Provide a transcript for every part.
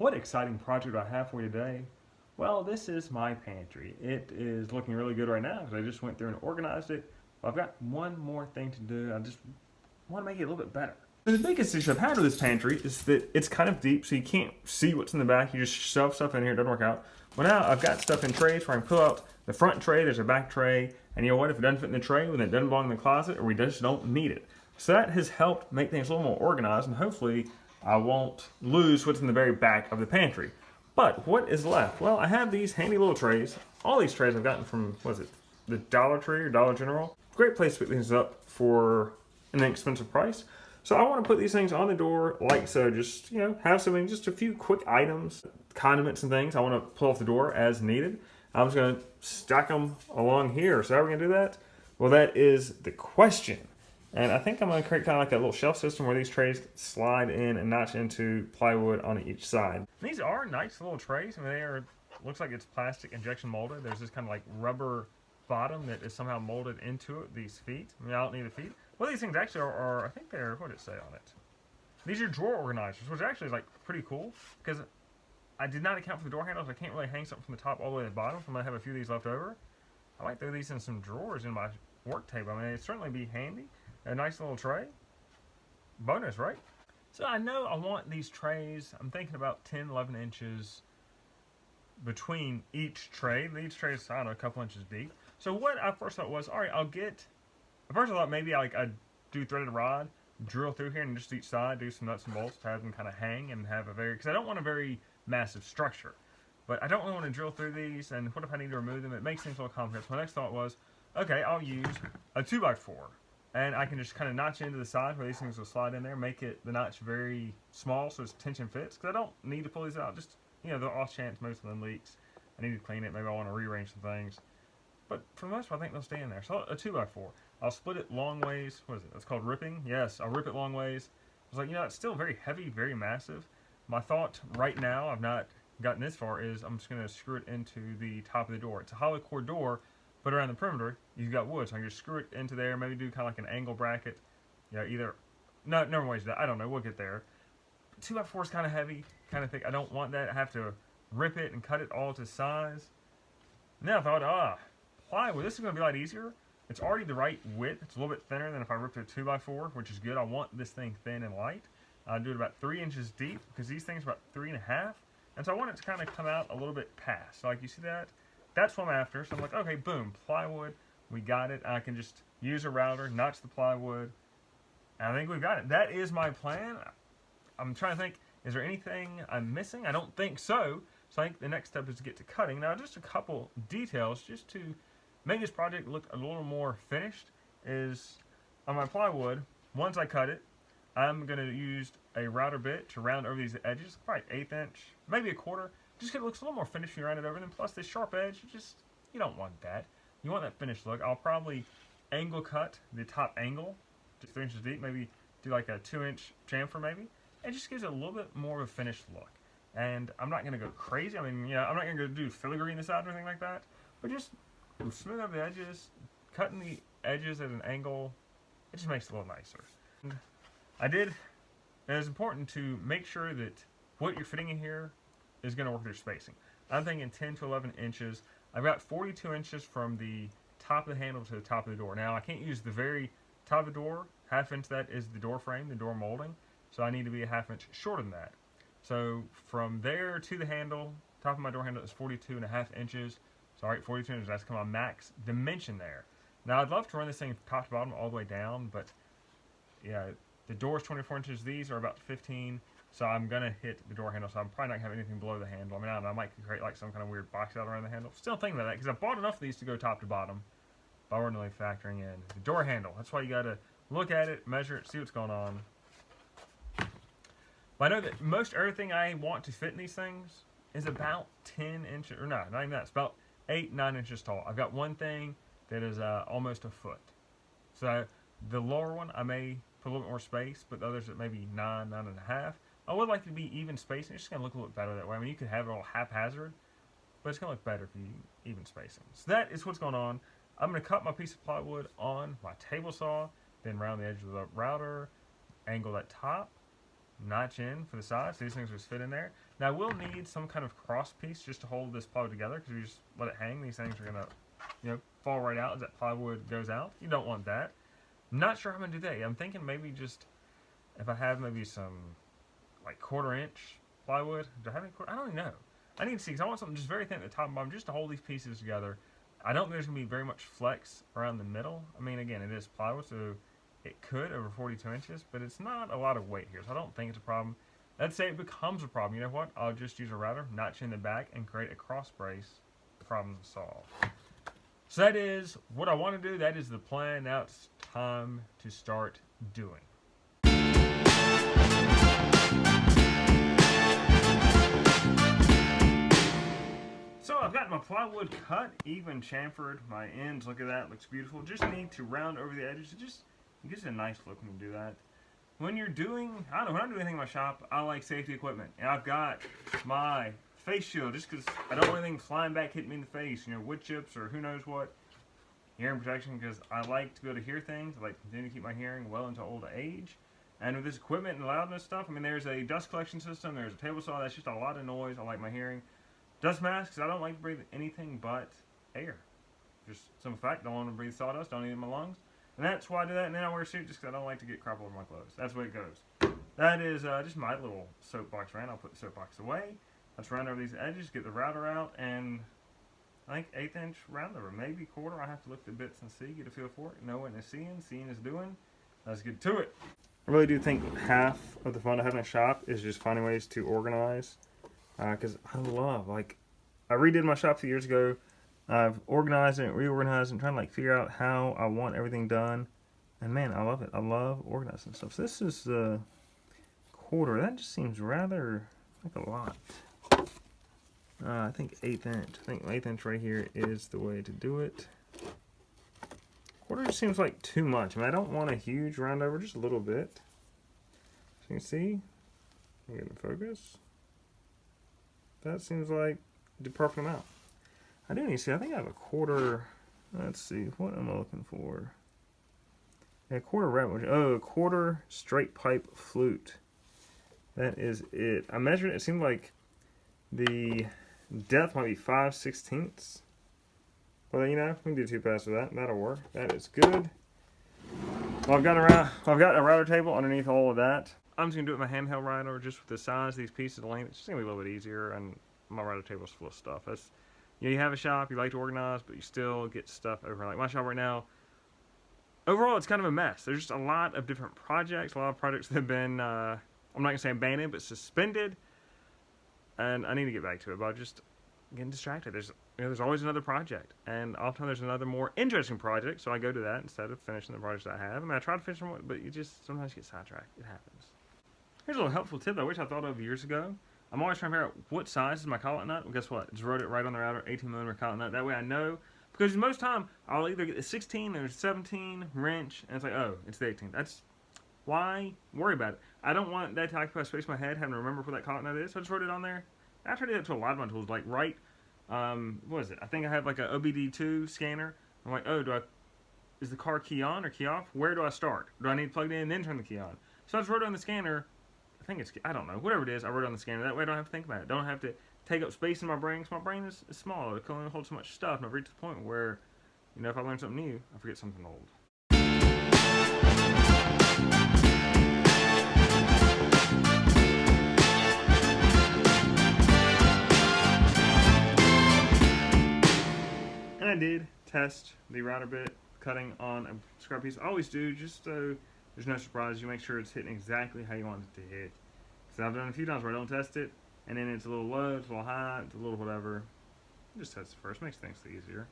What exciting project do I have for you today? Well, this is my pantry. It is looking really good right now because I just went through and organized it. But I've got one more thing to do. I just want to make it a little bit better. The biggest issue I've had with this pantry is that it's kind of deep, so you can't see what's in the back. You just shove stuff in here, it doesn't work out. Well, now I've got stuff in trays where I can pull out the front tray, there's a back tray, and you know what? If it doesn't fit in the tray, then it doesn't belong in the closet, or we just don't need it. So that has helped make things a little more organized, and hopefully I won't lose what's in the very back of the pantry. But what is left? Well, I have these handy little trays. All these trays I've gotten from, what is it, the Dollar Tree or Dollar General. Great place to put things up for an inexpensive price. So I want to put these things on the door like so, just, you know, have something, just a few quick items, condiments and things I want to pull off the door as needed. I'm just going to stack them along here. So how are we going to do that? Well, that is the question. And I think I'm going to create kind of like a little shelf system where these trays slide in and notch into plywood on each side. These are nice little trays. I mean, they are, looks like it's plastic injection molded. There's this kind of like rubber bottom that is somehow molded into it, these feet. I mean, I don't need the feet. Well, these things actually are I think they're, what did it say on it? These are drawer organizers, which actually is like pretty cool because I did not account for the door handles. I can't really hang something from the top all the way to the bottom, so I'm going to have a few of these left over. I might throw these in some drawers in my work table. I mean, it'd certainly be handy. A nice little tray. Bonus, right? So I know I want these trays, I'm thinking about 10, 11 inches between each tray. Each tray is, I don't know, a couple inches deep. So what I first thought was, all right, first I thought maybe I'd do threaded rod, drill through here and just each side, do some nuts and bolts to have them kind of hang and have because I don't want a very massive structure. But I don't really want to drill through these, and what if I need to remove them? It makes things a little complicated. So my next thought was, okay, I'll use a 2x4. And I can just kind of notch into the side where these things will slide in there, make it the notch very small so it's tension fits. Because I don't need to pull these out, just, you know, the off chance most of them leaks. I need to clean it, maybe I want to rearrange some things. But for the most part, I think they'll stay in there. So a 2x4. I'll split it long ways. What is it? It's called ripping? Yes, I'll rip it long ways. I was like, you know, it's still very heavy, very massive. My thought right now, I've not gotten this far, is I'm just going to screw it into the top of the door. It's a hollow core door. But around the perimeter, you've got wood, so I can just screw it into there, maybe do kind of like an angle bracket. Yeah, either, no, never ways that, I don't know, we'll get there. 2x4 is kind of heavy, kind of thick. I don't want that. I have to rip it and cut it all to size. Now I thought, plywood, this is going to be a lot easier. It's already the right width. It's a little bit thinner than if I ripped a 2x4, which is good. I want this thing thin and light. I'll do it about 3 inches deep, because these things are about 3.5. And so I want it to kind of come out a little bit past. So like you see that? That's what I'm after. So I'm like, okay, boom, plywood. We got it. I can just use a router, notch the plywood. And I think we've got it. That is my plan. I'm trying to think, is there anything I'm missing? I don't think so. So I think the next step is to get to cutting. Now, just a couple details, just to make this project look a little more finished, is on my plywood, once I cut it, I'm going to use a router bit to round over these edges, probably 1/8 inch, maybe 1/4. Just because it looks a little more finished when you round it over. And then plus this sharp edge, you don't want that. You want that finished look. I'll probably angle cut the top angle, just 3 inches deep, maybe do like a 2-inch chamfer maybe. It just gives it a little bit more of a finished look. And I'm not going to go crazy. I mean, I'm not going to go do filigree in the side or anything like that. But just smooth over the edges, cutting the edges at an angle, it just makes it a little nicer. And it was important to make sure that what you're fitting in here is going to work with your spacing. I'm thinking 10 to 11 inches. I've got 42 inches from the top of the handle to the top of the door. Now, I can't use the very top of the door. 1/2 inch of that is the door frame, the door molding. So I need to be a 1/2 inch shorter than that. So from there to the handle, top of my door handle is 42.5 inches. So, all right, 42 inches, that's kind of my max dimension there. Now, I'd love to run this thing top to bottom all the way down, but yeah, the door's 24 inches. These are about 15. So I'm going to hit the door handle, so I'm probably not going to have anything below the handle. I mean, I don't know, I might create like some kind of weird box out around the handle. Still thinking about that, because I bought enough of these to go top to bottom, but I wasn't really factoring in the door handle. That's why you got to look at it, measure it, see what's going on. But I know that most everything I want to fit in these things is about 10 inches, or no, not even that, it's about 8, 9 inches tall. I've got one thing that is almost a foot. So the lower one, I may put a little bit more space, but the others that maybe 9, 9.5. I would like it to be even spacing. It's just going to look a little bit better that way. I mean, you could have it all haphazard, but it's going to look better if you even spacing. So that is what's going on. I'm going to cut my piece of plywood on my table saw, then round the edge of the router, angle that top, notch in for the sides. So these things just fit in there. Now I will need some kind of cross piece just to hold this plywood together, because if you just let it hang, these things are gonna, fall right out as that plywood goes out. You don't want that. I'm not sure how I'm gonna do that. I'm thinking maybe just if I have maybe some like 1/4-inch plywood. Do I have any quarter? I don't even know. I need to see, because I want something just very thin at the top and bottom just to hold these pieces together. I don't think there's gonna be very much flex around the middle. I mean, again, it is plywood, so it could over 42 inches, but it's not a lot of weight here, so I don't think it's a problem. Let's say it becomes a problem. You know what? I'll just use a router, notch in the back, and create a cross brace. Problem solved. So that is what I want to do. That is the plan. Now it's time to start doing. So I've got my plywood cut, even chamfered. My ends, look at that, looks beautiful. Just need to round over the edges. It gives it a nice look when you do that. When you're doing, I don't know, when I'm doing anything in my shop, I like safety equipment. And I've got my face shield, just because I don't want anything flying back hitting me in the face, wood chips or who knows what. Hearing protection, because I like to be able to hear things. I like to continue to keep my hearing well into old age. And with this equipment and loudness stuff, I mean, there's a dust collection system, there's a table saw, that's just a lot of noise. I like my hearing. Dust masks, I don't like to breathe anything but air. Just simple fact, don't want to breathe sawdust, don't need it in my lungs. And that's why I do that, and then I wear a suit just because I don't like to get crap over my clothes. That's the way it goes. That is just my little soapbox rant. I'll put the soapbox away. Let's round over these edges, get the router out, and I think 1/8 inch round over, maybe 1/4. I have to look at the bits and see, get a feel for it, know what it's seeing is doing. Let's get to it. I really do think half of the fun of having a shop is just finding ways to organize, because I love, I redid my shop a few years ago. I've organized it, reorganized it, and trying to figure out how I want everything done. And man, I love it. I love organizing stuff. So this is the 1/4. That just seems rather like a lot. I think 1/8 inch. I think 1/8 inch right here is the way to do it. 1/4 just seems like too much. I mean, I don't want a huge round over, just a little bit. So you can see, get in focus. That seems like the perfect amount. I do need to see, I think I have a 1/4, let's see, what am I looking for? A 1/4 red, a 1/4 straight pipe flute. That is it. I measured it, it seemed like the depth might be 5/16. Well, we can do 2 passes of that, that'll work. That is good. Well, I've got a router table underneath all of that. I'm just gonna do it with my handheld router, just with the size of these pieces of length. It's just gonna be a little bit easier, and my router table's full of stuff. That's, you have a shop, you like to organize, but you still get stuff over. Like my shop right now, overall, it's kind of a mess. There's just a lot of different projects, a lot of projects that have been, I'm not gonna say abandoned, but suspended. And I need to get back to it, but I'm just getting distracted. There's always another project, and often there's another more interesting project, so I go to that instead of finishing the projects I have. I mean, I try to finish them, but you just sometimes get sidetracked. It happens. Here's a little helpful tip I wish I thought of years ago. I'm always trying to figure out what size is my collet nut. Well, guess what? Just wrote it right on the router, 18mm collet nut. That way I know, because most time I'll either get the 16 or 17 wrench, and it's like, oh, it's the 18. That's why worry about it. I don't want that to occupy space in my head, having to remember what that collet nut is, so I just wrote it on there. I try to do that to a lot of my tools, like what is it? I think I have like a OBD2 scanner. I'm like, oh, is the car key on or key off? Where do I start? Do I need to plug it in and then turn the key on? So I just wrote it on the scanner. I don't know, whatever it is, I wrote it on the scanner. That way I don't have to think about it. Don't have to take up space in my brain, because my brain is small. It can only hold so much stuff, and I've reached the point where, if I learn something new, I forget something old. And I did test the router bit cutting on a scrap piece. I always do, just so there's no surprise. You make sure it's hitting exactly how you want it to hit. Because I've done a few times where I don't test it, and then it's a little low, it's a little high, it's a little whatever. Just test it first, makes things easier.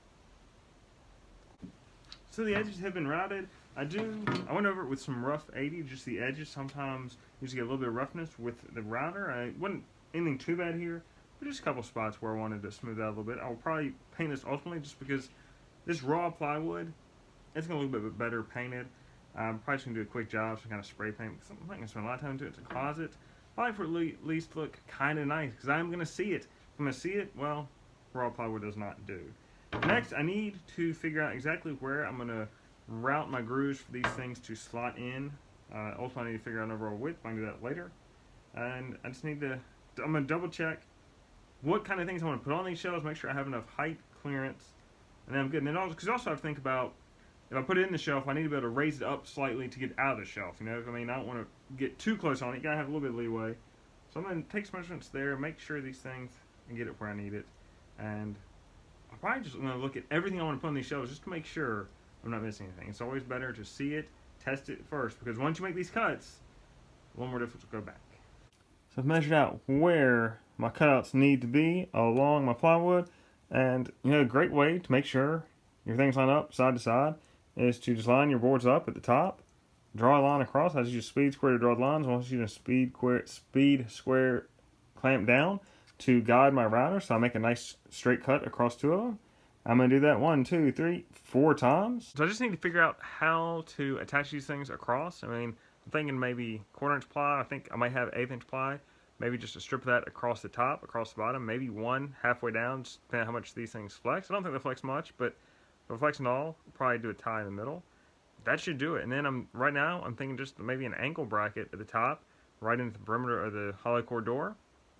So the edges have been routed. I went over it with some rough 80, just the edges. Sometimes you just get a little bit of roughness with the router. I wasn't anything too bad here, but just a couple spots where I wanted to smooth out a little bit. I'll probably paint this ultimately, just because this raw plywood, it's going to look a bit better painted. I'm probably just going to do a quick job, some kind of spray paint. I'm not going to spend a lot of time into it. It's a closet. Probably for at least look kind of nice, because I'm going to see it. If I'm going to see it, well, raw plywood does not do. Next, I need to figure out exactly where I'm going to route my grooves for these things to slot in. Ultimately, I need to figure out an overall width. I can do that later. And I just need to I'm going to double check what kind of things I want to put on these shelves, make sure I have enough height clearance, and then I'm good. And then also, because also I have to think about, if I put it in the shelf, I need to be able to raise it up slightly to get out of the shelf. You know, I mean, I don't want to get too close on it. You gotta have a little bit of leeway. So I'm gonna take some measurements there, make sure these things, and get it where I need it. And I'm probably just gonna look at everything I want to put on these shelves just to make sure I'm not missing anything. It's always better to see it, test it first, because once you make these cuts, a little more difficult to go back. So I've measured out where my cutouts need to be along my plywood, and you know, a great way to make sure your things line up side to side is to just line your boards up at the top, draw a line across. I just use speed square to draw the lines. Once you use speed square clamp down to guide my router, so I make a nice straight cut across two of them. I'm going to do that 1, 2, 3, 4 times. So I just need to figure out how to attach these things across. I mean, I'm thinking maybe 1/4 inch ply. I think I might have 1/8 inch ply. Maybe just a strip of that across the top, across the bottom. Maybe one halfway down, just depending on how much these things flex. I don't think they flex much, but if they're flexing all, I'll probably do a tie in the middle. That should do it. And then right now I'm thinking just maybe an ankle bracket at the top, right into the perimeter of the hollow core door.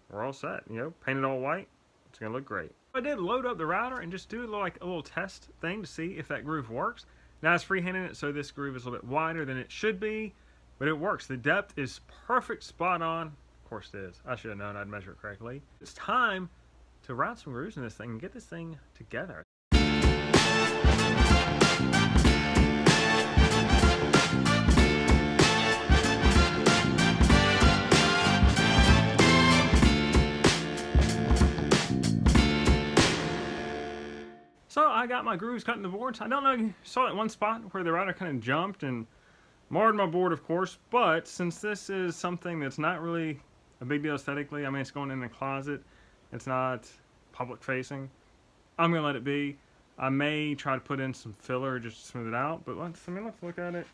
We're all set. You know, paint it all white. It's gonna look great. I did load up the router and just do like a little test thing to see if that groove works. Now it's freehanding it, so this groove is a little bit wider than it should be, but it works. The depth is perfect, spot on. Of course it is. I should have known I'd measure it correctly. It's time to route some grooves in this thing and get this thing together. So I got my grooves cut in the boards. I don't know if you saw that one spot where the router kind of jumped and marred my board, of course, but since this is something that's not really a big deal aesthetically, I mean, it's going in the closet, it's not public facing, I'm gonna let it be. I may try to put in some filler just to smooth it out, but let's look at it.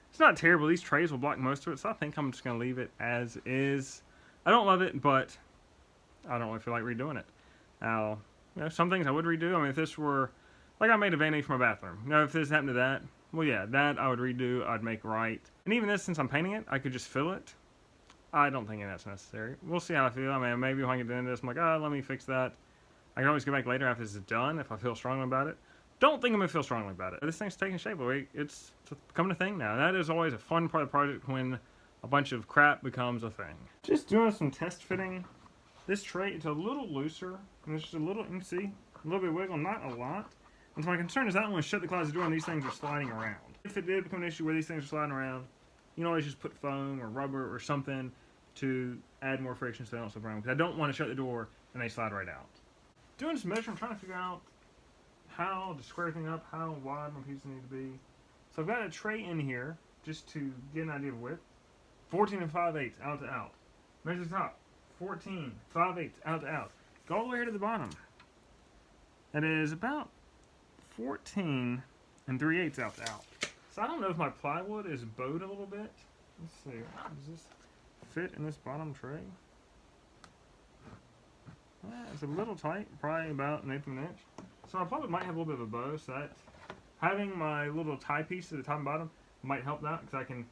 It's not terrible. These trays will block most of it, so I think I'm just gonna leave it as is. I don't love it, but I don't really feel like redoing it. Now, you know, some things I would redo. I mean, if this were, like I made a vanity for my bathroom. You know, if this happened to that, well, yeah, that I would redo, I'd make right. And even this, since I'm painting it, I could just fill it. I don't think that's necessary. We'll see how I feel. I mean, maybe when I get to the end of this, I'm like, let me fix that. I can always go back later after this is done if I feel strongly about it. Don't think I'm going to feel strongly about it. This thing's taking shape. It's becoming a thing now. That is always a fun part of the project when a bunch of crap becomes a thing. Just doing some test fitting. This tray, it's a little looser, and it's just a little, you can see, a little bit of wiggle, not a lot. And so my concern is I don't want to shut the closet door and these things are sliding around. If it did become an issue where these things are sliding around, you can always just put foam or rubber or something to add more friction so they don't slip around. Because I don't want to shut the door and they slide right out. Doing some measuring, trying to figure out how to square everything up, how wide my pieces need to be. So I've got a tray in here just to get an idea of width. 14 5/8 out to out. Measure the top. 14 5/8 out to out. Go all the way here to the bottom. That is about 14 3/8 out to out. So I don't know if my plywood is bowed a little bit. Let's see. Does this fit in this bottom tray? It's a little tight, probably about 1/8 of an inch. So my plywood might have a little bit of a bow, so that having my little tie piece at the top and bottom might help that, because I can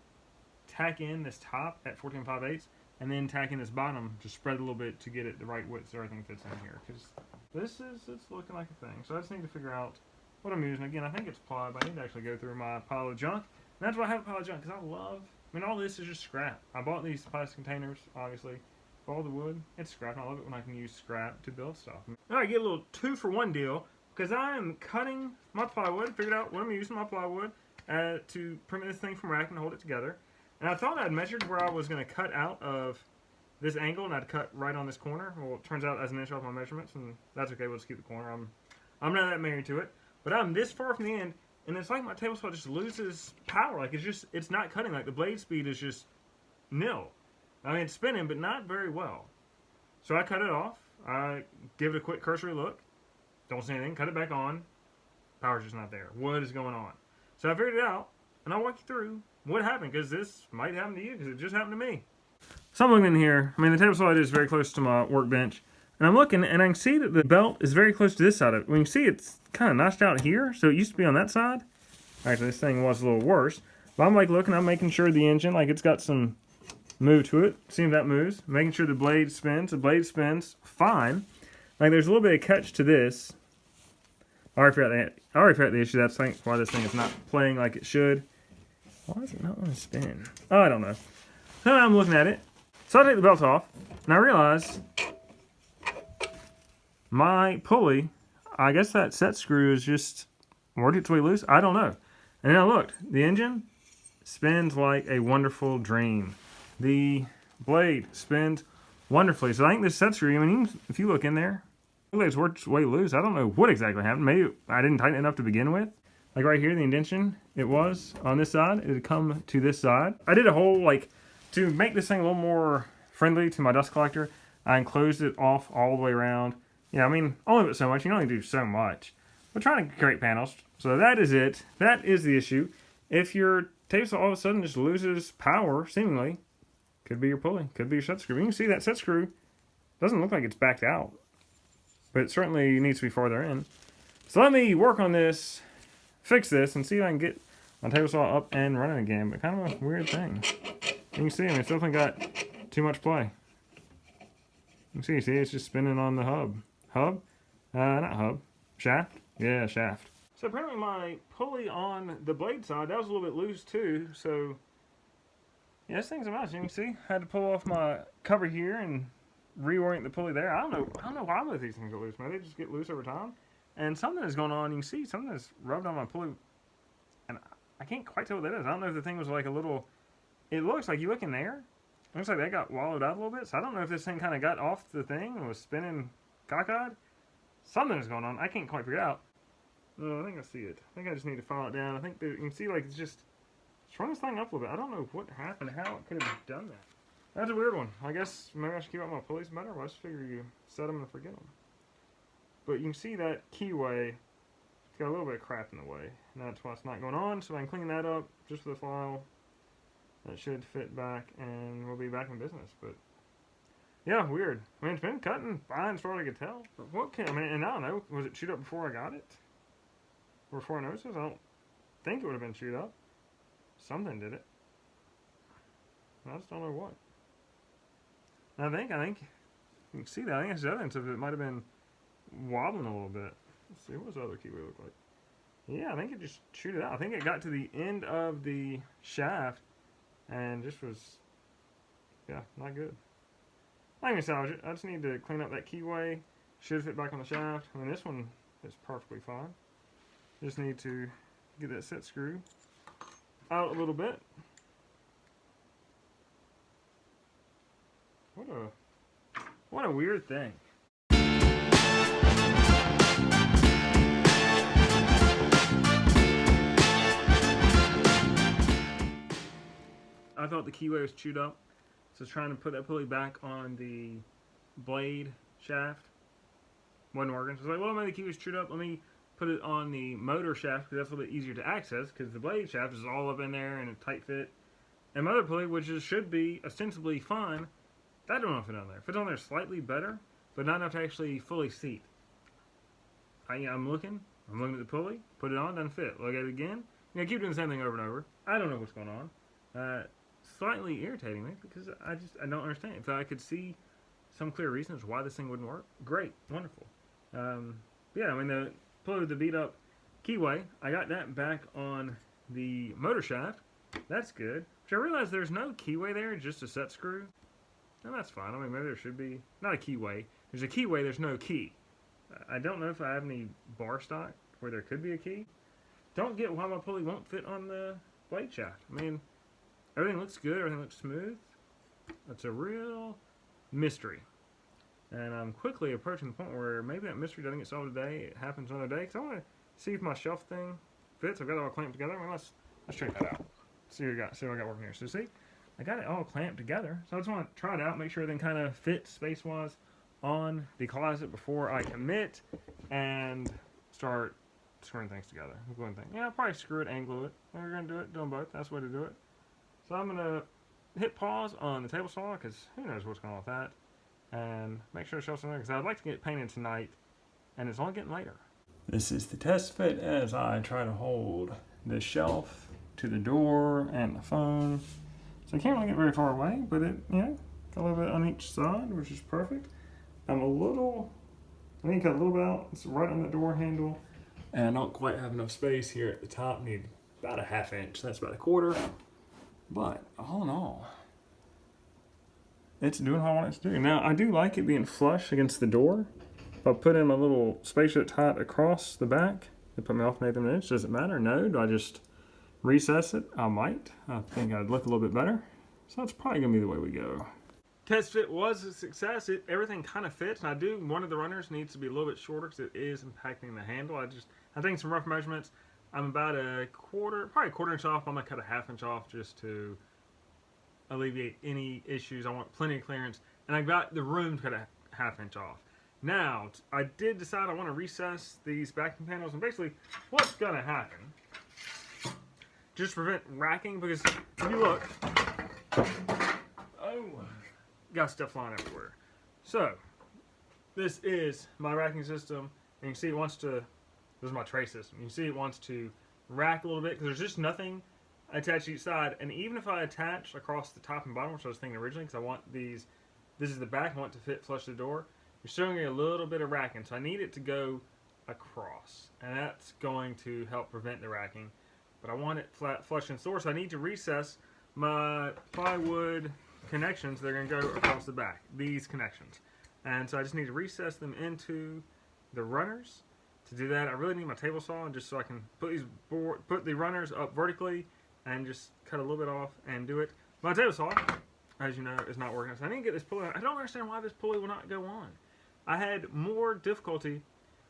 tack in this top at 14 5/8 and then tack in this bottom to spread a little bit to get it the right width so everything fits in here. Because it's looking like a thing. So I just need to figure out what I'm using. Again, I think it's ply, but I need to actually go through my pile of junk. And that's why I have a pile of junk, because I mean, all this is just scrap. I bought these plastic containers, obviously, for all the wood. It's scrap, and I love it when I can use scrap to build stuff. Now I get a little 2-for-1 deal, because I am cutting my plywood, figured out what I'm using my plywood to permit this thing from racking and hold it together. And I thought I'd measured where I was going to cut out of this angle, and I'd cut right on this corner. Well, it turns out as an inch off my measurements, and that's okay, we'll just keep the corner. I'm not that married to it. But I'm this far from the end, and it's like my table saw just loses power. Like, it's not cutting. Like, the blade speed is just nil. I mean, it's spinning, but not very well. So I cut it off. I give it a quick cursory look. Don't see anything. Cut it back on. Power's just not there. What is going on? So I figured it out, and I'll walk you through what happened, because this might happen to you, because it just happened to me. So I'm looking in here. I mean, the table saw is very close to my workbench. And I'm looking, and I can see that the belt is very close to this side of it. We can see it's kind of notched out here, so it used to be on that side. Actually, this thing was a little worse. But I'm like looking, I'm making sure the engine, like it's got some move to it, see if that moves, making sure the blade spins. The blade spins fine. Like, there's a little bit of catch to this. I already forgot the issue. That's why this thing is not playing like it should. Why is it not want to spin? Oh, I don't know. So now I'm looking at it. So I take the belt off, and I realize my pulley, I guess that set screw is just worked its way loose. I don't know. And then I looked. The engine spins like a wonderful dream. The blade spins wonderfully. So I think this set screw, I mean, if you look in there, it looks like it's worked its way loose. I don't know what exactly happened. Maybe I didn't tighten it enough to begin with. Like right here, the indentation, it was on this side. It had come to this side. I did a whole, like, to make this thing a little more friendly to my dust collector, I enclosed it off all the way around. Yeah, I mean, only but so much. You can only do so much. We're trying to create panels. So that is it. That is the issue. If your tape saw all of a sudden just loses power, seemingly, could be your pulley, could be your set screw. You can see that set screw doesn't look like it's backed out, but it certainly needs to be farther in. So let me work on this, fix this, and see if I can get my table saw up and running again. But kind of a weird thing. You can see, I mean, it's definitely got too much play. You can see, it's just spinning on the hub. Hub? Not hub. Shaft? Yeah, shaft. So apparently my pulley on the blade side, that was a little bit loose too. So yeah, this thing's a mess. You can see, I had to pull off my cover here and reorient the pulley there. I don't know why both these things are loose. Maybe they just get loose over time. And something is going on. You can see something is rubbed on my pulley, and I can't quite tell what that is. I don't know if the thing was like a little. It looks like, you look in there, it looks like that got wallowed out a little bit. So I don't know if this thing kind of got off the thing and was spinning cockeyed. Something is going on. I can't quite figure it out. No, I think I see it. I think I just need to file it down. I think that you can see, like, it's just strung this thing up a little bit. I don't know what happened, how it could have done that. That's a weird one. I guess maybe I should keep up my pulleys better. Well, I just figure you set them and forget them. But you can see that keyway, it's got a little bit of crap in the way. And that's why it's not going on. So I can clean that up just with a file. That should fit back, and we'll be back in business. But yeah, weird. I mean, it's been cutting fine as far as I could tell. But what can, I mean, and I don't know, was it chewed up before I got it? Or before I noticed this? I don't think it would have been chewed up. Something did it. I just don't know what. I think you can see that. I think that's evidence of it might have been wobbling a little bit. Let's see, what does the other keyway look like? Yeah, I think it just chewed it out. I think it got to the end of the shaft and just was, yeah, not good. I can salvage it. I just need to clean up that keyway. Should fit back on the shaft. I mean, this one is perfectly fine. Just need to get that set screw out a little bit. What a weird thing. I thought the keyway was chewed up, so I was trying to put that pulley back on the blade shaft. Wasn't working. So I was like, well, maybe the keyway's chewed up. Let me put it on the motor shaft because that's a little bit easier to access because the blade shaft is all up in there and a tight fit. And my other pulley, which should be ostensibly fine, that don't fit on there. Fits on there slightly better, but not enough to actually fully seat. I'm looking at the pulley, put it on, doesn't fit. Look at it again. You know, keep doing the same thing over and over. I don't know what's going on. Slightly irritating me because I don't understand. If I could see some clear reasons why this thing wouldn't work, great, wonderful. Yeah, I mean, the pulley with the beat up keyway, I got that back on the motor shaft. That's good. But I realized there's no keyway there, just a set screw. And that's fine. I mean, maybe there should be, not a keyway. There's a keyway, there's no key. I don't know if I have any bar stock where there could be a key. Don't get why my pulley won't fit on the blade shaft. I mean, everything looks good, everything looks smooth. It's a real mystery. And I'm quickly approaching the point where maybe that mystery doesn't get solved today, it happens another day. Because I want to see if my shelf thing fits. I've got it all clamped together. I mean, let's check that out. See what I got working here. So see, I got it all clamped together. So I just want to try it out, make sure everything kind of fits space-wise on the closet before I commit and start screwing things together. Yeah, I'll probably screw it and glue it. We're going to do it, doing both. That's the way to do it. So I'm going to hit pause on the table saw because who knows what's going on with that. And make sure the shelf's in there because I'd like to get it painted tonight and it's only getting later. This is the test fit as I try to hold the shelf to the door and the phone. So I can't really get very far away, but it, you know, got a little bit on each side, which is perfect. I need to cut a little bit out. It's right on the door handle. And I don't quite have enough space here at the top. Need about a 1/2 inch. That's about 1/4. But all in all, it's doing what I want it to do. Now, I do like it being flush against the door. If I put in my little spaceship tight across the back, they put me alternating inch. Does it matter? No. Do I just recess it? I might. I think I'd look a little bit better. So that's probably going to be the way we go. Test fit was a success. Everything kind of fits. And one of the runners needs to be a little bit shorter because it is impacting the handle. I think some rough measurements. I'm about probably a 1/4 inch off. I'm going to cut a 1/2 inch off just to alleviate any issues. I want plenty of clearance. And I've got the room to cut a 1/2 inch off. Now, I did decide I want to recess these backing panels. And basically, what's going to happen, just prevent racking, because if you look, got stuff flying everywhere. So, this is my racking system. And you can see it wants to, this is my tray system. You can see it wants to rack a little bit because there's just nothing attached to each side. And even if I attach across the top and bottom, which I was thinking originally, because I want these, this is the back, I want it to fit flush to the door, you're showing me a little bit of racking. So I need it to go across. And that's going to help prevent the racking. But I want it flat flush in the door, so I need to recess my plywood connections. They're going to go across the back, these connections. And so I just need to recess them into the runners. To do that, I really need my table saw just so I can put the runners up vertically and just cut a little bit off and do it. My table saw, as you know, is not working. So I need to get this pulley. I don't understand why this pulley will not go on. I had more difficulty,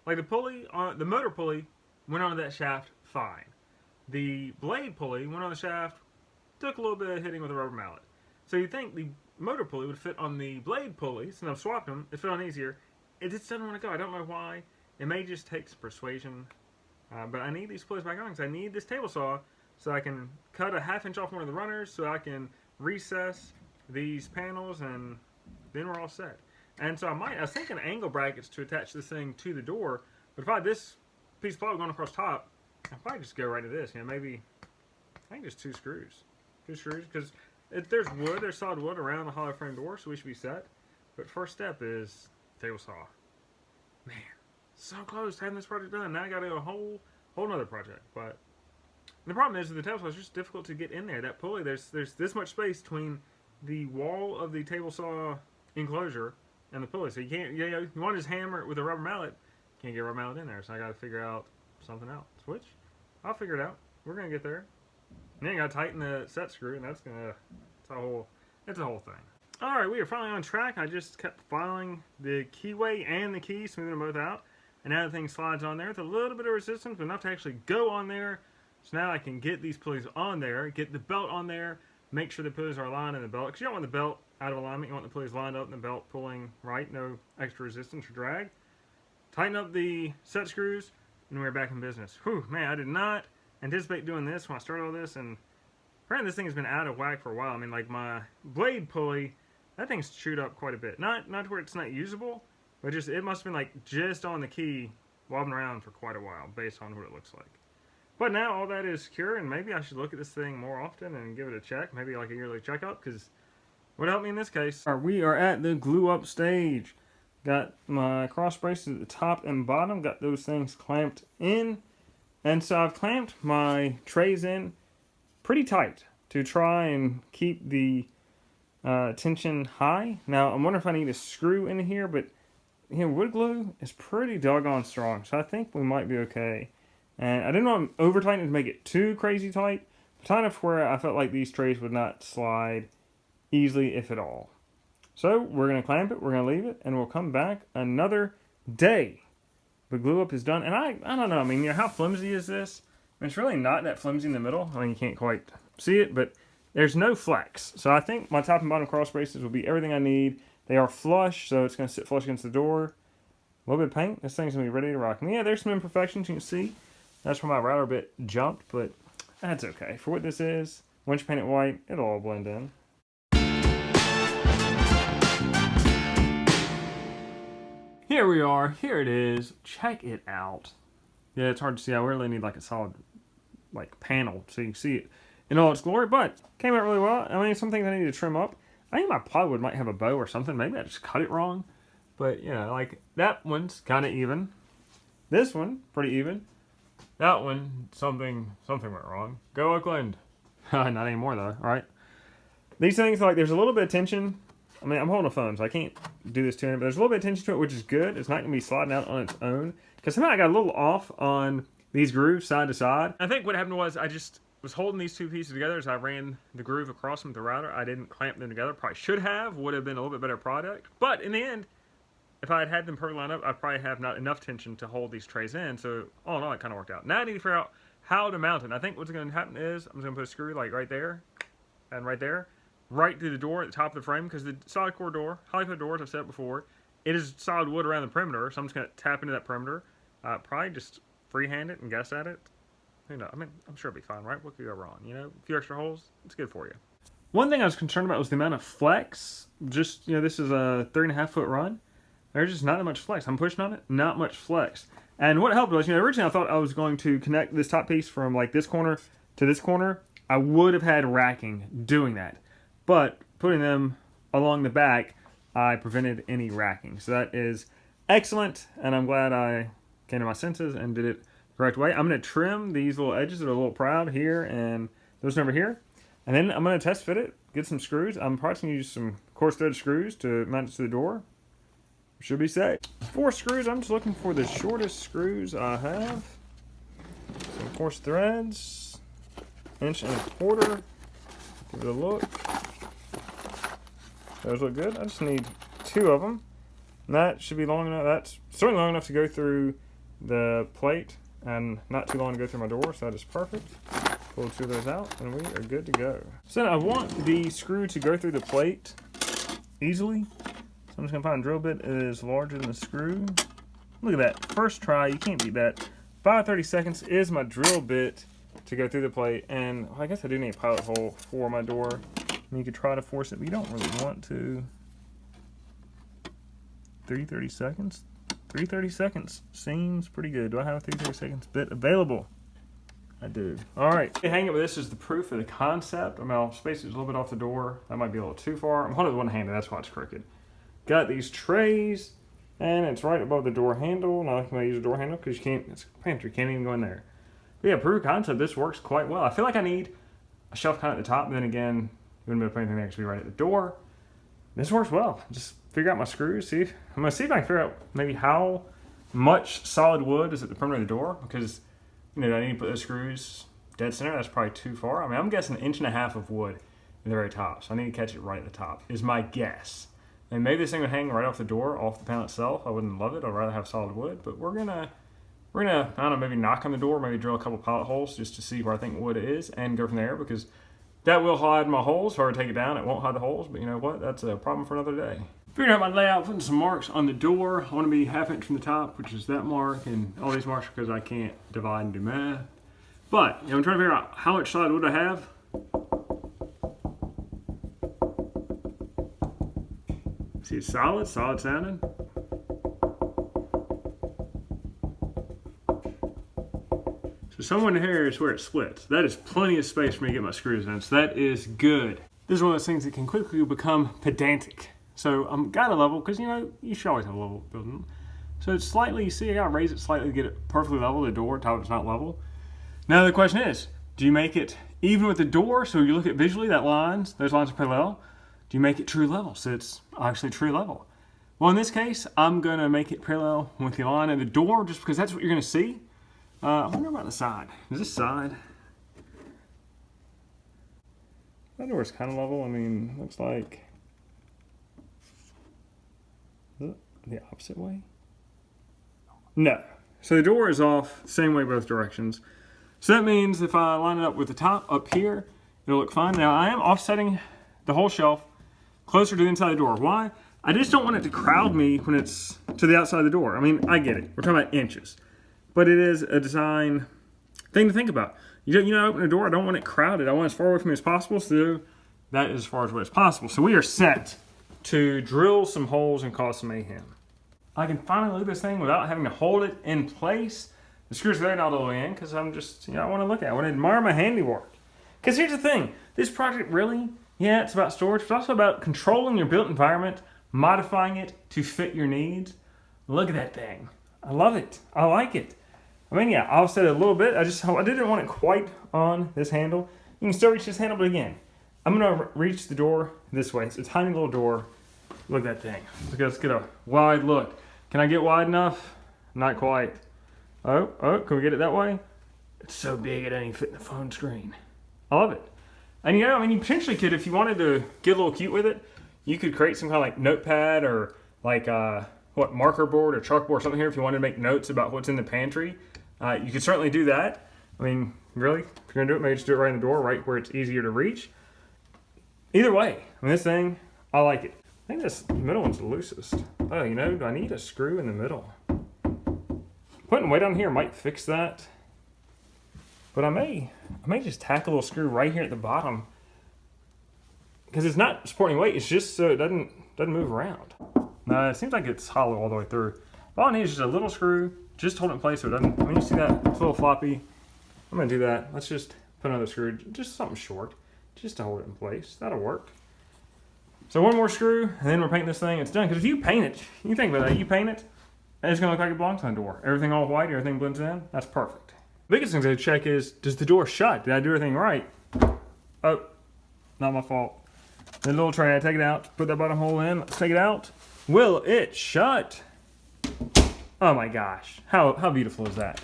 like the pulley, the motor pulley went on that shaft fine. The blade pulley went on the shaft, took a little bit of hitting with a rubber mallet. So you'd think the motor pulley would fit on the blade pulley, so I've swapped them, it fit on easier. It just doesn't want to go. I don't know why. It may just take some persuasion. But I need these pulleys back on because I need this table saw so I can cut a 1/2 inch off one of the runners so I can recess these panels, and then we're all set. And so I was thinking angle brackets to attach this thing to the door, but if I had this piece of plywood going across top, I'd probably just go right to this. You know, maybe, I think just 2 screws. 2 screws, because there's solid wood around the hollow frame door, so we should be set. But first step is table saw. Man, so close to having this project done. Now I got to do a whole nother project. But the problem is with the table saw, it's just difficult to get in there. That pulley, there's this much space between the wall of the table saw enclosure and the pulley. So you can't, you want to just hammer it with a rubber mallet, can't get a rubber mallet in there. So I got to figure out something else. Which I'll figure it out. We're gonna get there. And then you gotta tighten the set screw, and it's a whole thing. All right, we are finally on track. I just kept filing the keyway and the key, smoothing them both out, and now the thing slides on there with a little bit of resistance, but enough to actually go on there. So now I can get these pulleys on there, get the belt on there, make sure the pulleys are aligned in the belt, because you don't want the belt out of alignment. You want the pulleys lined up and the belt pulling right, no extra resistance or drag. Tighten up the set screws, and we're back in business. Whew, man, I did not anticipate doing this when I started all this, and apparently this thing has been out of whack for a while. I mean, like my blade pulley, that thing's chewed up quite a bit. Not to where it's not usable, but just it must have been like just on the key, wobbling around for quite a while, based on what it looks like. But now all that is secure, and maybe I should look at this thing more often and give it a check, maybe like a yearly checkup, because it would help me in this case. We are at the glue up stage. Got my cross braces at the top and bottom, got those things clamped in. And so I've clamped my trays in pretty tight to try and keep the tension high. Now I'm wondering if I need a screw in here, but wood glue is pretty doggone strong, so I think we might be okay. And I didn't want to over tighten it to make it too crazy tight, but tight enough where I felt like these trays would not slide easily, if at all. So we're going to clamp it, we're going to leave it, and we'll come back another day. The glue up is done, and I don't know, I mean, how flimsy is this? I mean, it's really not that flimsy in the middle. I mean, you can't quite see it, but there's no flex. So I think my top and bottom cross braces will be everything I need. They are flush, so it's going to sit flush against the door. A little bit of paint, this thing's going to be ready to rock. And yeah, there's some imperfections you can see. That's where my router bit jumped, but that's okay. For what this is, once you paint it white, it'll all blend in. Here we are. Here it is. Check it out. Yeah, it's hard to see. I really need like a solid panel so you can see it. in all its glory, but came out really well. I mean, some things I need to trim up. I think my plywood might have a bow or something. Maybe I just cut it wrong. But, you know, like, that one's kind of even. This one, pretty even. That one, something went wrong. Go Oakland. Not anymore, though, all right? These things, like, there's a little bit of tension. I mean, I'm holding a phone, so I can't do this to it, but there's a little bit of tension to it, which is good. It's not going to be sliding out on its own. Because somehow I got a little off on these grooves side to side. I think what happened was I just was holding these two pieces together as I ran the groove across them with the router. I didn't clamp them together. Probably should have. Would have been a little bit better product. But in the end, if I had had them perfectly lined up, I'd probably have not enough tension to hold these trays in. So all in all, it kind of worked out. Now I need to figure out how to mount it. I think what's going to happen is I'm just going to put a screw like right there and right there, right through the door at the top of the frame, because the solid core door, Hollywood doors I've said it before, it is solid wood around the perimeter. So I'm just going to tap into that perimeter. Probably just freehand it and guess at it. Who knows? I mean, I'm sure it'll be fine, right? What could go wrong? You know, a few extra holes, it's good for you. One thing I was concerned about was the amount of flex. Just, you know, this is a 3.5 foot run. There's just not that much flex. I'm pushing on it, not much flex. And what helped was, you know, originally I thought I was going to connect this top piece from like this corner to this corner. I would have had racking doing that. But putting them along the back, I prevented any racking. So that is excellent, and I'm glad I came to my senses and did it the correct way. I'm going to trim these little edges that are a little proud here and those over here. And then I'm going to test fit it, get some screws. I'm probably going to use some coarse thread screws to mount it to the door. Should be safe. 4 screws, I'm just looking for the shortest screws I have. Some coarse threads, 1.25 inches. Give it a look. Those look good. I just need 2 of them. And that should be long enough. That's certainly long enough to go through the plate and not too long to go through my door, so that is perfect. Pull 2 of those out and we are good to go. So I want the screw to go through the plate easily. So I'm just going to find a drill bit that is larger than the screw. Look at that. First try, you can't beat that. 5:30 seconds is my drill bit to go through the plate, and I guess I do need a pilot hole for my door. I mean, you could try to force it, but you don't really want to. 3:30 seconds? 3:30 seconds seems pretty good. Do I have a 3:30 seconds bit available? I do. All right. Hang up with this is the proof of the concept. I mean, I'll space it a little bit off the door. That might be a little too far. I'm holding it one-handed. That's why it's crooked. Got these trays, and it's right above the door handle. Now I'm going to use a door handle because you can't. It's a pantry. Can't even go in there. But yeah, proof of concept. This works quite well. I feel like I need a shelf kind of at the top. And then again, you wouldn't be able to put anything there. It should be right at the door. This works well. Just figure out my screws. I'm going to see if I can figure out maybe how much solid wood is at the perimeter of the door, because you know I need to put those screws dead center. That's probably too far. I mean, I'm guessing 1.5 inches of wood at the very top, so I need to catch it right at the top is my guess. And maybe this thing would hang right off the door, off the panel itself. I wouldn't love it. I'd rather have solid wood, but we're gonna I don't know, maybe knock on the door, maybe drill a couple pilot holes just to see where I think wood is and go from there, because that will hide my holes. If I were to take it down, it won't hide the holes, but you know what? That's a problem for another day. Figuring out my layout, putting some marks on the door. I want to be 1/2 inch from the top, which is that mark, and all these marks because I can't divide and do math. But you know, I'm trying to figure out how much solid wood I have. See, it's solid sounding. So somewhere in here is where it splits. That is plenty of space for me to get my screws in, so that is good. This is one of those things that can quickly become pedantic. So I'm got a level, because you know, you should always have a level building. So it's slightly, you see I gotta raise it slightly to get it perfectly level, the door, top it's not level. Now the question is, do you make it even with the door, so you look at visually, those lines are parallel? Do you make it true level, so it's actually true level? Well, in this case, I'm gonna make it parallel with the line of the door, just because that's what you're gonna see. I wonder about the side. Is this side? That door's kind of level. I mean, looks like the opposite way. No. So the door is off the same way both directions. So that means if I line it up with the top up here, it'll look fine. Now I am offsetting the whole shelf closer to the inside of the door. Why? I just don't want it to crowd me when it's to the outside of the door. I mean, I get it. We're talking about inches. But it is a design thing to think about. You know, open a door, I don't want it crowded. I want it as far away from me as possible, so that is as far away as possible. So we are set to drill some holes and cause some mayhem. I can finally look at this thing without having to hold it in place. The screws are there not all the way in, because I'm just, you know, I want to look at it. I want to admire my handiwork. Because here's the thing, this project really, yeah, it's about storage, but it's also about controlling your built environment, modifying it to fit your needs. Look at that thing. I love it. I like it. I mean, yeah, I'll set it a little bit. I didn't want it quite on this handle. You can still reach this handle, but again, I'm gonna reach the door this way. It's a tiny little door. Look at that thing. Let's get a wide look. Can I get wide enough? Not quite. Oh, can we get it that way? It's so big it doesn't even fit in the phone screen. I love it. And yeah, I mean, you potentially could, if you wanted to get a little cute with it, you could create some kind of like notepad or like marker board or chalkboard or something here if you wanted to make notes about what's in the pantry. You could certainly do that. I mean, really, if you're gonna do it, maybe just do it right in the door, right where it's easier to reach. Either way, I mean, this thing, I like it. I think this middle one's the loosest. Oh, you know, I need a screw in the middle. Putting weight on here might fix that. But I may just tack a little screw right here at the bottom. Because it's not supporting weight, it's just so it doesn't move around. It seems like it's hollow all the way through. All I need is just a little screw, just to hold it in place so it doesn't, I mean, you see that? It's a little floppy. I'm gonna do that. Let's just put another screw, just something short, just to hold it in place. That'll work. So one more screw, and then we're painting this thing. It's done. Because if you paint it, you think about that, you paint it, and it's gonna look like it belongs on the door. Everything all white, everything blends in. That's perfect. The biggest things I check is, does the door shut? Did I do everything right? Oh, not my fault. The little tray, I take it out, put that bottom hole in, let's take it out. Will it shut? Oh my gosh, how beautiful is that?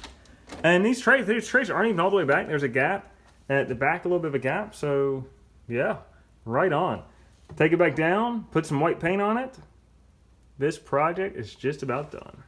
And these trays aren't even all the way back. There's a gap, and at the back a little bit of a gap, so yeah, right on. Take it back down, put some white paint on it. This project is just about done.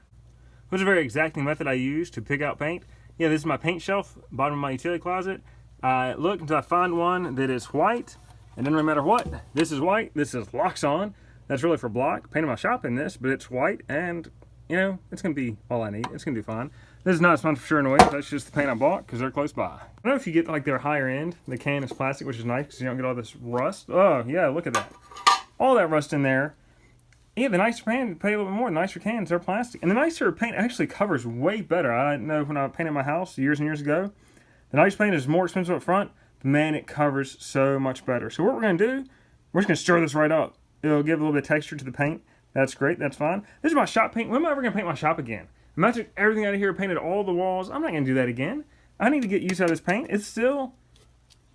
What's a very exacting method I use to pick out paint? Yeah, this is my paint shelf, bottom of my utility closet. I look until I find one that is white, and then no matter what, this is white, this is locks on. That's really for block. Painted my shop in this, but it's white, and you know, it's gonna be all I need. It's gonna do fine. This is not sponsored for Sherwin-Williams. That's just the paint I bought because they're close by. I don't know if you get like their higher end. The can is plastic, which is nice because you don't get all this rust. Oh yeah, look at that. All that rust in there. Yeah, the nicer paint, pay a little bit more. The nicer cans, they're plastic. And the nicer paint actually covers way better. I know when I painted my house years and years ago, the nicer paint is more expensive up front, but man, it covers so much better. So what we're gonna do, we're just gonna stir this right up. It'll give a little bit of texture to the paint. That's great, that's fine. This is my shop paint. When am I ever gonna paint my shop again? I took everything out of here, painted all the walls. I'm not gonna do that again. I need to get use out of this paint. It's still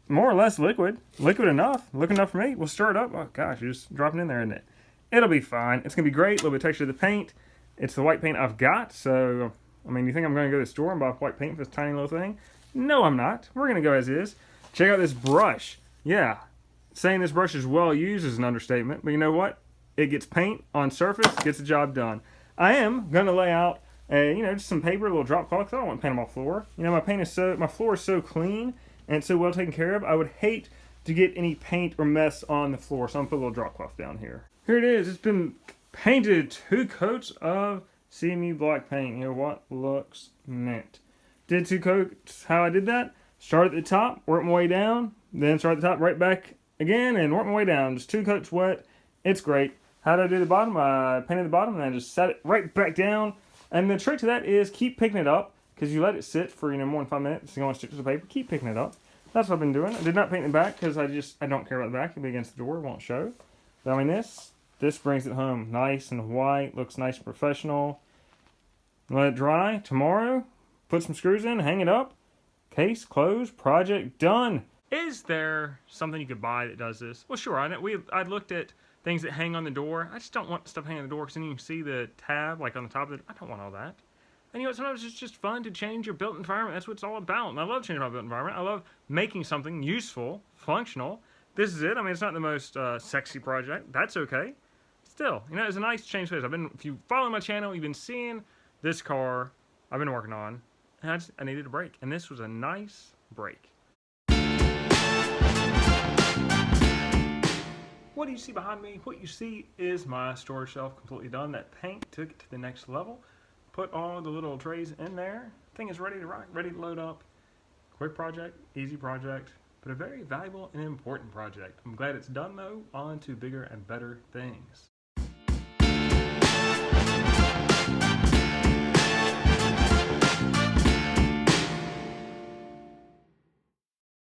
more or less liquid. Liquid enough. Liquid enough for me. We'll stir it up. Oh gosh, you're just dropping in there, isn't it? It'll be fine. It's gonna be great. A little bit of texture to the paint. It's the white paint I've got. So, I mean, you think I'm gonna go to the store and buy white paint for this tiny little thing? No, I'm not. We're gonna go as is. Check out this brush. Yeah, saying this brush is well used is an understatement. But you know what? It gets paint on surface, gets the job done. I am gonna lay out just some paper, a little drop cloth, because I don't want paint on my floor. You know, my floor is so clean and it's so well taken care of. I would hate to get any paint or mess on the floor, so I'm gonna put a little drop cloth down here. Here it is. It's been painted 2 coats of CMU black paint. You know what? Looks mint. Did 2 coats. How I did that? Start at the top, work my way down, then start at the top, right back again, and work my way down. Just 2 coats wet. It's great. How did I do the bottom? I painted the bottom and then I just set it right back down. And the trick to that is keep picking it up, because you let it sit for more than 5 minutes. It's going to stick to the paper. Keep picking it up. That's what I've been doing. I did not paint the back because I don't care about the back. It'll be against the door. It won't show. But I mean this brings it home. Nice and white. Looks nice and professional. Let it dry. Tomorrow, put some screws in, hang it up. Case closed. Project done. Is there something you could buy that does this? Well, sure. I looked at things that hang on the door. I just don't want stuff hanging on the door because then you can see the tab like on the top of it. I don't want all that. And you know what? Sometimes it's just fun to change your built environment. That's what it's all about. And I love changing my built environment. I love making something useful, functional. This is it. I mean, it's not the most sexy project. That's okay. Still, you know, it's a nice change of pace. If you follow my channel, you've been seeing this car I've been working on. And I needed a break. And this was a nice break. What do you see behind me? What you see is my storage shelf completely done. That paint took it to the next level. Put all the little trays in there. Thing is ready to rock, ready to load up. Quick project, easy project, but a very valuable and important project. I'm glad it's done though. On to bigger and better things.